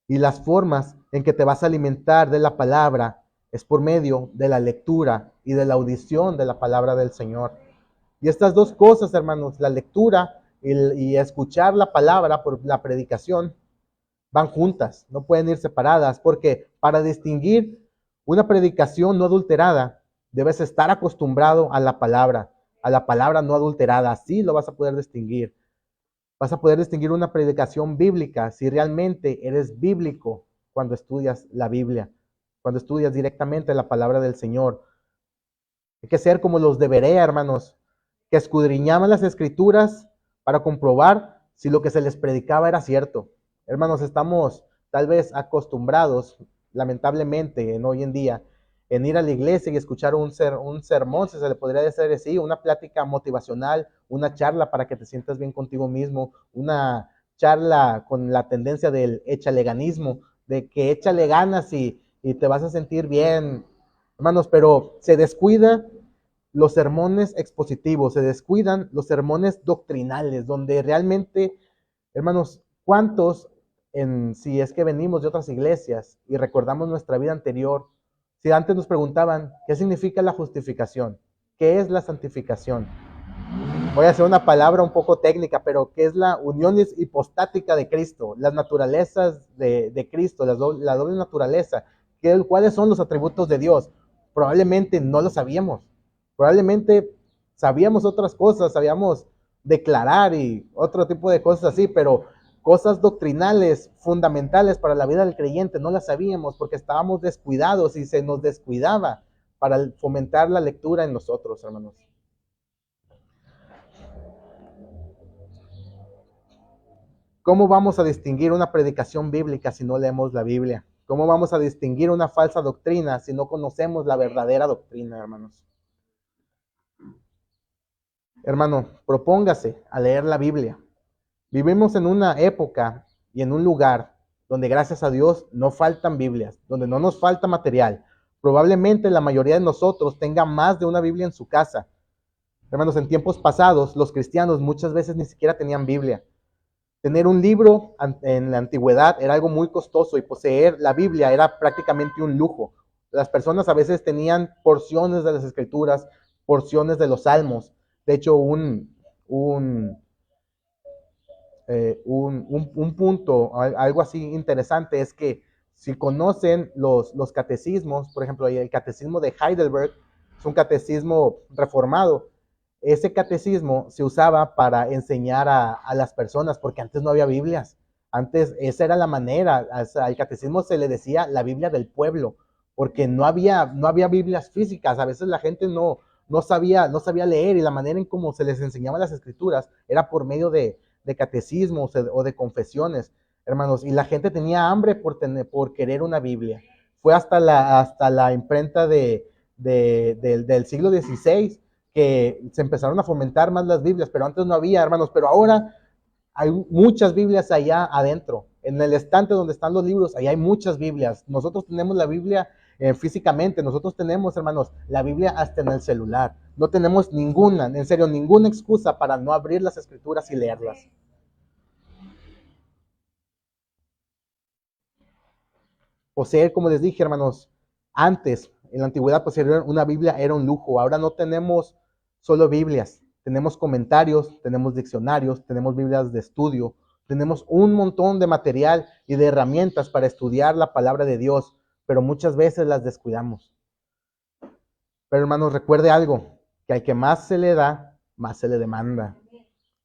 Y las formas en que te vas a alimentar de la palabra es por medio de la lectura y de la audición de la palabra del Señor. Y estas dos cosas, hermanos, la lectura y escuchar la palabra por la predicación, van juntas, no pueden ir separadas, porque para distinguir una predicación no adulterada, debes estar acostumbrado a la palabra no adulterada, así lo vas a poder distinguir. Vas a poder distinguir una predicación bíblica si realmente eres bíblico cuando estudias la Biblia, cuando estudias directamente la palabra del Señor. Hay que ser como los de Berea, hermanos, que escudriñaban las Escrituras para comprobar si lo que se les predicaba era cierto. Hermanos, estamos tal vez acostumbrados, lamentablemente, en hoy en día, en ir a la iglesia y escuchar un sermón, si se le podría decir así, una plática motivacional, una charla para que te sientas bien contigo mismo, una charla con la tendencia del échaleganismo, de que échale ganas y te vas a sentir bien, hermanos, pero se descuida los sermones expositivos, se descuidan los sermones doctrinales, donde realmente, hermanos, ¿cuántos, si es que venimos de otras iglesias y recordamos nuestra vida anterior, si antes nos preguntaban, ¿qué significa la justificación? ¿Qué es la santificación? Voy a hacer una palabra un poco técnica, pero ¿qué es la unión hipostática de Cristo? Las naturalezas de Cristo, la doble naturaleza. ¿Cuáles son los atributos de Dios? Probablemente no lo sabíamos. Probablemente sabíamos otras cosas, sabíamos declarar y otro tipo de cosas así, pero cosas doctrinales, fundamentales para la vida del creyente, no las sabíamos porque estábamos descuidados y se nos descuidaba para fomentar la lectura en nosotros, hermanos. ¿Cómo vamos a distinguir una predicación bíblica si no leemos la Biblia? ¿Cómo vamos a distinguir una falsa doctrina si no conocemos la verdadera doctrina, hermanos? Hermano, propóngase a leer la Biblia. Vivimos en una época y en un lugar donde, gracias a Dios, no faltan Biblias, donde no nos falta material. Probablemente la mayoría de nosotros tenga más de una Biblia en su casa. Hermanos, en tiempos pasados, los cristianos muchas veces ni siquiera tenían Biblia. Tener un libro en la antigüedad era algo muy costoso y poseer la Biblia era prácticamente un lujo. Las personas a veces tenían porciones de las Escrituras, porciones de los Salmos. De hecho, un un punto, algo así interesante, es que si conocen los catecismos, por ejemplo, el catecismo de Heidelberg es un catecismo reformado. Ese catecismo se usaba para enseñar a las personas, porque antes no había Biblias. Antes esa era la manera, al catecismo se le decía la Biblia del pueblo, porque no había Biblias físicas. A veces la gente no sabía leer, y la manera en cómo se les enseñaban las escrituras era por medio de catecismos o de confesiones, hermanos, y la gente tenía hambre por querer una Biblia. Fue hasta la imprenta del siglo XVI que se empezaron a fomentar más las Biblias, pero antes no había, hermanos, pero ahora hay muchas Biblias allá adentro. En el estante donde están los libros, allá hay muchas Biblias. Nosotros tenemos la Biblia físicamente. Nosotros tenemos, hermanos, la Biblia hasta en el celular. No tenemos ninguna, en serio, ninguna excusa para no abrir las escrituras y leerlas. Poseer, como les dije, hermanos, antes, en la antigüedad, poseer una Biblia era un lujo. Ahora no tenemos solo Biblias, tenemos comentarios, tenemos diccionarios, tenemos Biblias de estudio, tenemos un montón de material y de herramientas para estudiar la palabra de Dios, pero muchas veces las descuidamos. Pero hermanos, recuerde algo, que al que más se le da, más se le demanda.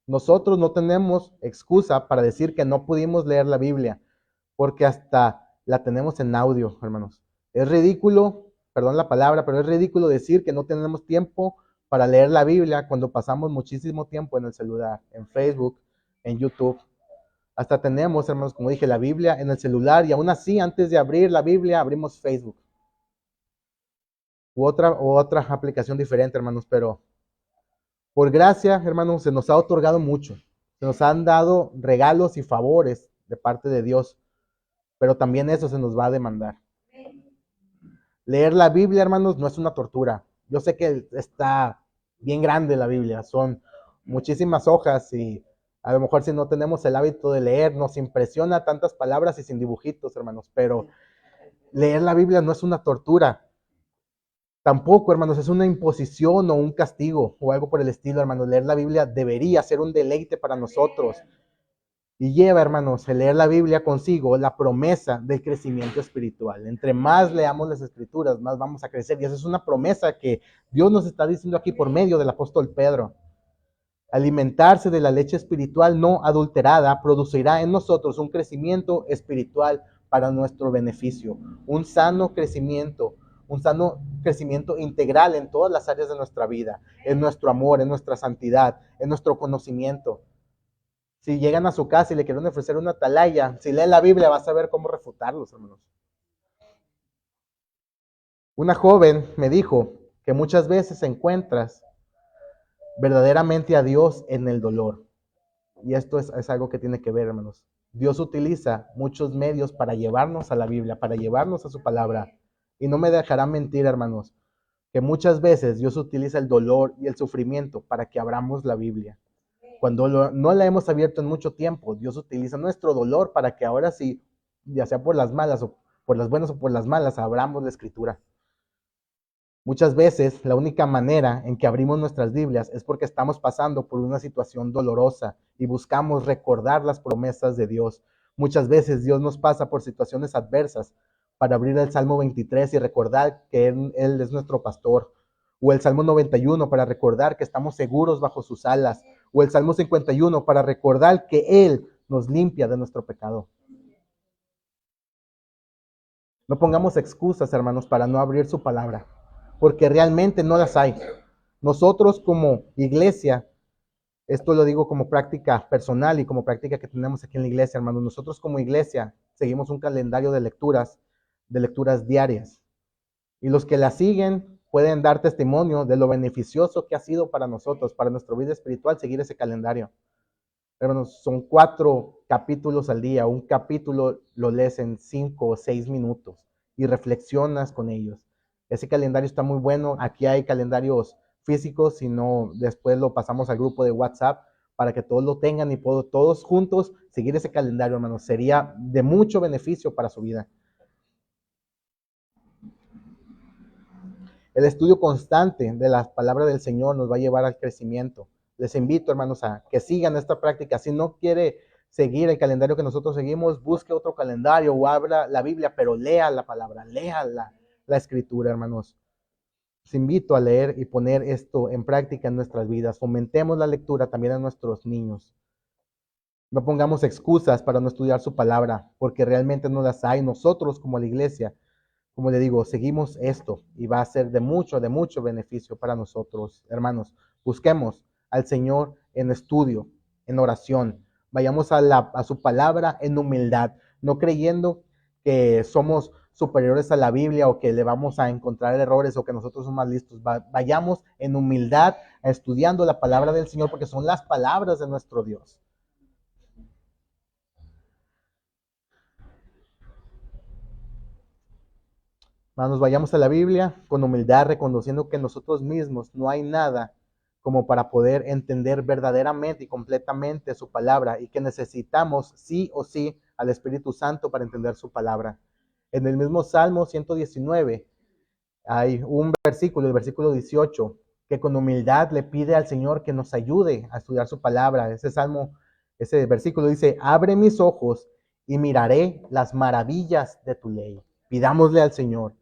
Nosotros no tenemos excusa para decir que no pudimos leer la Biblia, porque hasta la tenemos en audio, hermanos. Es ridículo, perdón la palabra, pero es ridículo decir que no tenemos tiempo para leer la Biblia cuando pasamos muchísimo tiempo en el celular, en Facebook, en YouTube. Hasta tenemos, hermanos, como dije, la Biblia en el celular, y aún así, antes de abrir la Biblia, abrimos Facebook. U otra aplicación diferente, hermanos, pero por gracia, hermanos, se nos ha otorgado mucho. Se nos han dado regalos y favores de parte de Dios, pero también eso se nos va a demandar. Leer la Biblia, hermanos, no es una tortura. Yo sé que está bien grande la Biblia, son muchísimas hojas, y a lo mejor si no tenemos el hábito de leer, nos impresiona tantas palabras y sin dibujitos, hermanos, pero leer la Biblia no es una tortura. Tampoco, hermanos, es una imposición o un castigo o algo por el estilo, hermanos. Leer la Biblia debería ser un deleite para nosotros. Y lleva, hermanos, el leer la Biblia consigo la promesa del crecimiento espiritual. Entre más leamos las escrituras, más vamos a crecer. Y esa es una promesa que Dios nos está diciendo aquí por medio del apóstol Pedro. Alimentarse de la leche espiritual no adulterada producirá en nosotros un crecimiento espiritual para nuestro beneficio. Un sano crecimiento integral en todas las áreas de nuestra vida, en nuestro amor, en nuestra santidad, en nuestro conocimiento. Si llegan a su casa y le quieren ofrecer una atalaya, si lee la Biblia vas a ver cómo refutarlos, hermanos. Una joven me dijo que muchas veces encuentras verdaderamente a Dios en el dolor. Y esto es algo que tiene que ver, hermanos. Dios utiliza muchos medios para llevarnos a la Biblia, para llevarnos a su palabra. Y no me dejará mentir, hermanos, que muchas veces Dios utiliza el dolor y el sufrimiento para que abramos la Biblia. Cuando no la hemos abierto en mucho tiempo, Dios utiliza nuestro dolor para que ahora sí, ya sea por las malas o por las buenas o por las malas, abramos la escritura. Muchas veces la única manera en que abrimos nuestras Biblias es porque estamos pasando por una situación dolorosa y buscamos recordar las promesas de Dios. Muchas veces Dios nos pasa por situaciones adversas para abrir el Salmo 23 y recordar que Él es nuestro pastor. O el Salmo 91 para recordar que estamos seguros bajo sus alas. O el Salmo 51 para recordar que Él nos limpia de nuestro pecado. No pongamos excusas, hermanos, para no abrir su palabra, porque realmente no las hay. Nosotros como iglesia, esto lo digo como práctica personal y como práctica que tenemos aquí en la iglesia, hermanos, nosotros como iglesia seguimos un calendario de lecturas diarias. Y los que la siguen pueden dar testimonio de lo beneficioso que ha sido para nosotros, para nuestra vida espiritual, seguir ese calendario. Hermanos, son 4 capítulos al día. Un capítulo lo lees en 5 o 6 minutos y reflexionas con ellos. Ese calendario está muy bueno. Aquí hay calendarios físicos, si no, después lo pasamos al grupo de WhatsApp para que todos lo tengan y todos juntos seguir ese calendario, hermanos. Sería de mucho beneficio para su vida. El estudio constante de la palabra del Señor nos va a llevar al crecimiento. Les invito, hermanos, a que sigan esta práctica. Si no quiere seguir el calendario que nosotros seguimos, busque otro calendario o abra la Biblia, pero lea la palabra, lea la escritura, hermanos. Los invito a leer y poner esto en práctica en nuestras vidas. Fomentemos la lectura también a nuestros niños. No pongamos excusas para no estudiar su palabra, porque realmente no las hay. Nosotros como la iglesia, como le digo, seguimos esto y va a ser de mucho beneficio para nosotros, hermanos. Busquemos al Señor en estudio, en oración. Vayamos a su palabra en humildad, no creyendo que somos superiores a la Biblia o que le vamos a encontrar errores o que nosotros somos más listos. Vayamos en humildad estudiando la palabra del Señor porque son las palabras de nuestro Dios. Hermanos, vayamos a la Biblia con humildad, reconociendo que nosotros mismos no hay nada como para poder entender verdaderamente y completamente su palabra y que necesitamos sí o sí al Espíritu Santo para entender su palabra. En el mismo Salmo 119 hay un versículo, el versículo 18, que con humildad le pide al Señor que nos ayude a estudiar su palabra. Ese versículo dice, abre mis ojos y miraré las maravillas de tu ley. Pidámosle al Señor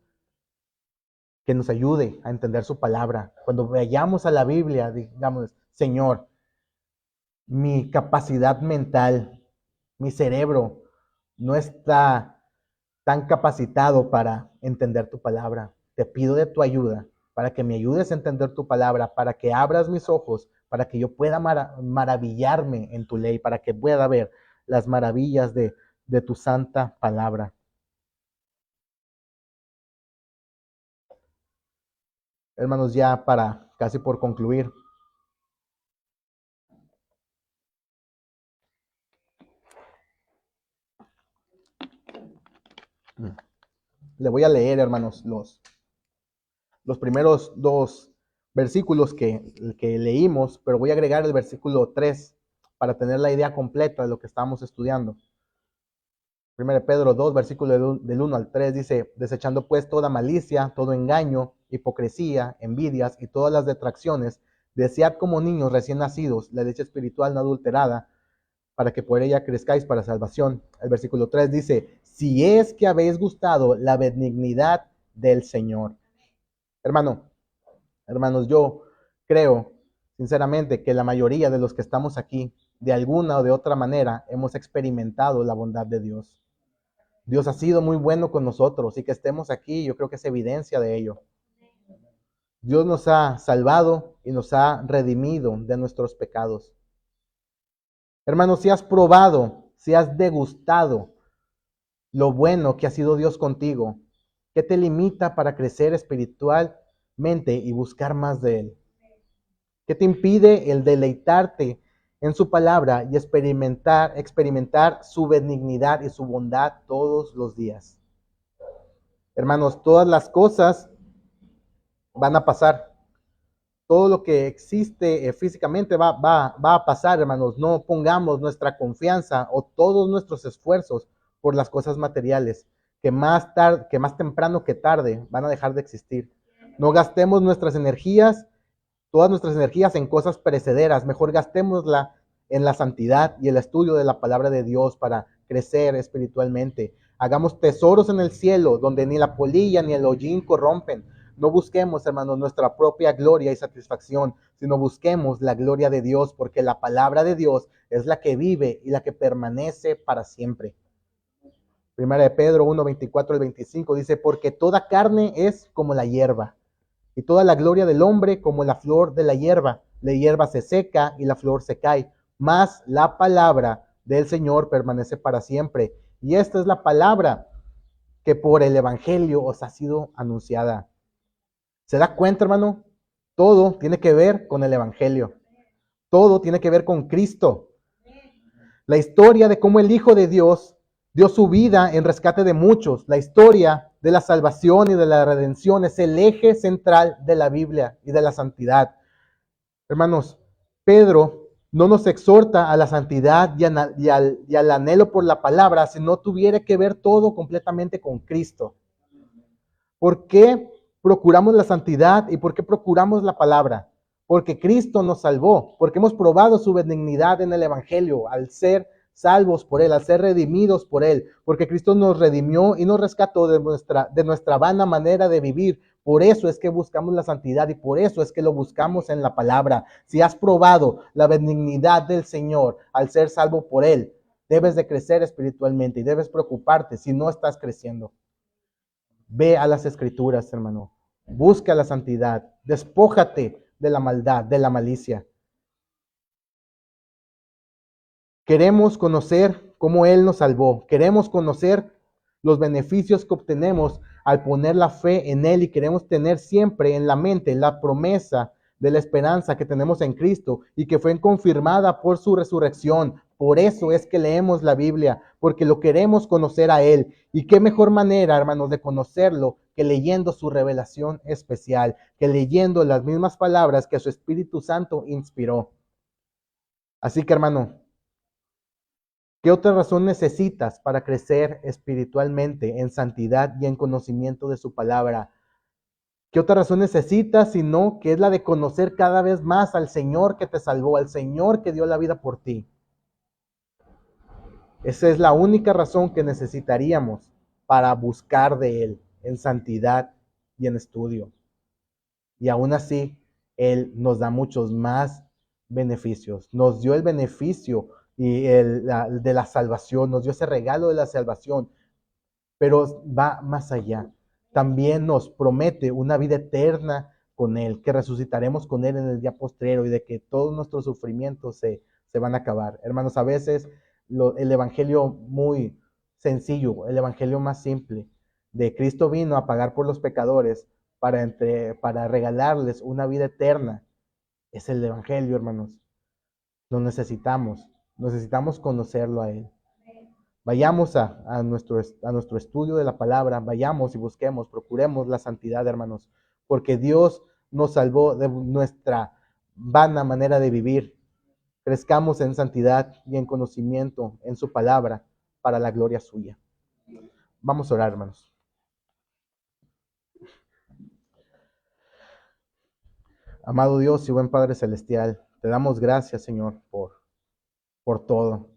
que nos ayude a entender su palabra. Cuando vayamos a la Biblia, digamos, Señor, mi capacidad mental, mi cerebro no está tan capacitado para entender tu palabra. Te pido de tu ayuda para que me ayudes a entender tu palabra, para que abras mis ojos, para que yo pueda maravillarme en tu ley, para que pueda ver las maravillas de tu santa palabra. Hermanos, ya para casi por concluir. Le voy a leer, hermanos, los primeros dos versículos que leímos, pero voy a agregar el versículo 3 para tener la idea completa de lo que estamos estudiando. 1 Pedro 2, versículo del 1 al 3 dice, desechando pues toda malicia, todo engaño, hipocresía, envidias y todas las detracciones, desead como niños recién nacidos la leche espiritual no adulterada, para que por ella crezcáis para salvación. El versículo 3 dice, si es que habéis gustado la benignidad del Señor. Hermanos, yo creo sinceramente que la mayoría de los que estamos aquí, de alguna o de otra manera, hemos experimentado la bondad de Dios. Dios ha sido muy bueno con nosotros y que estemos aquí, yo creo que es evidencia de ello. Dios nos ha salvado y nos ha redimido de nuestros pecados. Hermanos, si has probado, si has degustado lo bueno que ha sido Dios contigo, ¿qué te limita para crecer espiritualmente y buscar más de Él? ¿Qué te impide el deleitarte en su palabra y experimentar su benignidad y su bondad todos los días? Hermanos, todas las cosas van a pasar. Todo lo que existe físicamente va a pasar, hermanos. No pongamos nuestra confianza o todos nuestros esfuerzos por las cosas materiales, que más temprano que tarde van a dejar de existir. No gastemos todas nuestras energías en cosas perecederas. Mejor gastémosla en la santidad y el estudio de la palabra de Dios para crecer espiritualmente. Hagamos tesoros en el cielo, donde ni la polilla ni el hollín corrompen. No busquemos, hermanos, nuestra propia gloria y satisfacción, sino busquemos la gloria de Dios, porque la palabra de Dios es la que vive y la que permanece para siempre. Primera de Pedro 1, 24 al 25 dice, porque toda carne es como la hierba, y toda la gloria del hombre como la flor de la hierba. La hierba se seca y la flor se cae, mas la palabra del Señor permanece para siempre. Y esta es la palabra que por el Evangelio os ha sido anunciada. ¿Se da cuenta, hermano? Todo tiene que ver con el Evangelio. Todo tiene que ver con Cristo. La historia de cómo el Hijo de Dios dio su vida en rescate de muchos. La historia de la salvación y de la redención es el eje central de la Biblia y de la santidad. Hermanos, Pedro no nos exhorta a la santidad y al anhelo por la palabra si no tuviera que ver todo completamente con Cristo. ¿Por qué procuramos la santidad y por qué procuramos la palabra? Porque Cristo nos salvó, porque hemos probado su benignidad en el Evangelio al ser salvos por Él, al ser redimidos por Él, porque Cristo nos redimió y nos rescató de nuestra vana manera de vivir. Por eso es que buscamos la santidad y por eso es que lo buscamos en la palabra. Si has probado la benignidad del Señor al ser salvo por Él, debes de crecer espiritualmente y debes preocuparte si no estás creciendo. Ve a las Escrituras, hermano. Busca la santidad. Despójate de la maldad, de la malicia. Queremos conocer cómo Él nos salvó. Queremos conocer los beneficios que obtenemos al poner la fe en Él y queremos tener siempre en la mente la promesa de la esperanza que tenemos en Cristo y que fue confirmada por su resurrección. Por eso es que leemos la Biblia, porque lo queremos conocer a Él. Y qué mejor manera, hermanos, de conocerlo que leyendo su revelación especial, que leyendo las mismas palabras que su Espíritu Santo inspiró. Así que, hermano, ¿qué otra razón necesitas para crecer espiritualmente en santidad y en conocimiento de su palabra? ¿Qué otra razón necesitas sino que es la de conocer cada vez más al Señor que te salvó, al Señor que dio la vida por ti? Esa es la única razón que necesitaríamos para buscar de Él en santidad y en estudio. Y aún así, Él nos da muchos más beneficios. Nos dio el beneficio de la salvación, nos dio ese regalo de la salvación, pero va más allá. También nos promete una vida eterna con Él, que resucitaremos con Él en el día postrero y de que todos nuestros sufrimientos se van a acabar. Hermanos, a veces el evangelio muy sencillo, el evangelio más simple de Cristo vino a pagar por los pecadores para regalarles una vida eterna. Es el evangelio, hermanos. Lo necesitamos conocerlo a Él. Vayamos a nuestro estudio de la palabra, vayamos y busquemos, procuremos la santidad, hermanos, porque Dios nos salvó de nuestra vana manera de vivir. Crezcamos en santidad y en conocimiento en su palabra para la gloria suya. Vamos a orar, hermanos. Amado Dios y buen Padre Celestial, te damos gracias, Señor, por todo.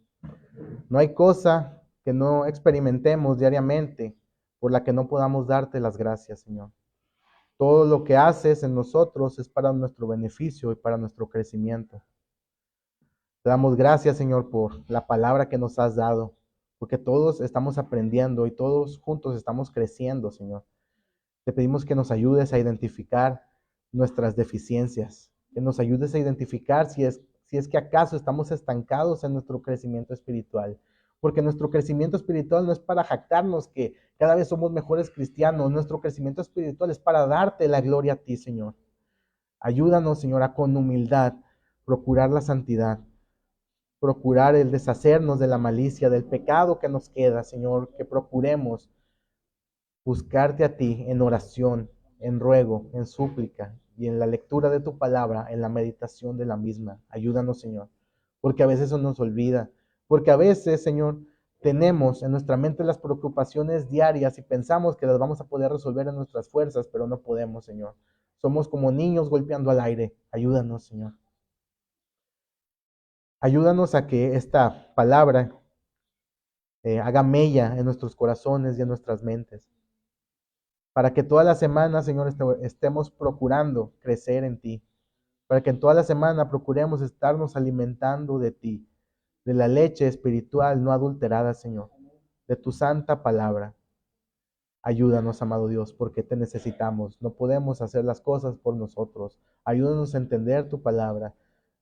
No hay cosa que no experimentemos diariamente por la que no podamos darte las gracias, Señor. Todo lo que haces en nosotros es para nuestro beneficio y para nuestro crecimiento. Te damos gracias, Señor, por la palabra que nos has dado, porque todos estamos aprendiendo y todos juntos estamos creciendo, Señor. Te pedimos que nos ayudes a identificar nuestras deficiencias, que nos ayudes a identificar si es que acaso estamos estancados en nuestro crecimiento espiritual. Porque nuestro crecimiento espiritual no es para jactarnos que cada vez somos mejores cristianos. Nuestro crecimiento espiritual es para darte la gloria a ti, Señor. Ayúdanos, Señor, a con humildad procurar la santidad, procurar el deshacernos de la malicia, del pecado que nos queda, Señor, que procuremos buscarte a ti en oración, en ruego, en súplica y en la lectura de tu palabra, en la meditación de la misma. Ayúdanos, Señor, porque a veces eso nos olvida, porque a veces, Señor, tenemos en nuestra mente las preocupaciones diarias y pensamos que las vamos a poder resolver en nuestras fuerzas, pero no podemos, Señor. Somos como niños golpeando al aire. Ayúdanos, Señor. Ayúdanos a que esta palabra haga mella en nuestros corazones y en nuestras mentes, para que toda la semana, Señor, estemos procurando crecer en ti, para que en toda la semana procuremos estarnos alimentando de ti, de la leche espiritual no adulterada, Señor, de tu santa palabra. Ayúdanos, amado Dios, porque te necesitamos. No podemos hacer las cosas por nosotros. Ayúdanos a entender tu palabra.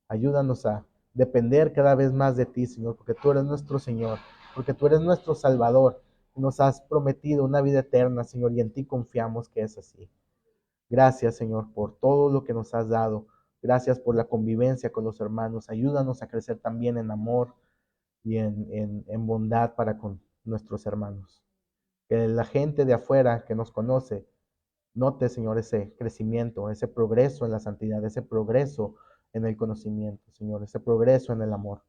Ayúdanos a depender cada vez más de ti, Señor, porque tú eres nuestro Señor, porque tú eres nuestro Salvador. Nos has prometido una vida eterna, Señor, y en ti confiamos que es así. Gracias, Señor, por todo lo que nos has dado. Gracias por la convivencia con los hermanos. Ayúdanos a crecer también en amor y en bondad para con nuestros hermanos. Que la gente de afuera que nos conoce note, Señor, ese crecimiento, ese progreso en la santidad, ese progreso en el conocimiento, Señor, ese progreso en el amor.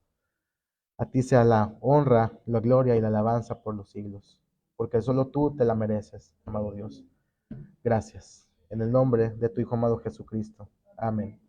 A ti sea la honra, la gloria y la alabanza por los siglos, porque solo tú te la mereces, amado Dios. Gracias. En el nombre de tu Hijo amado Jesucristo. Amén.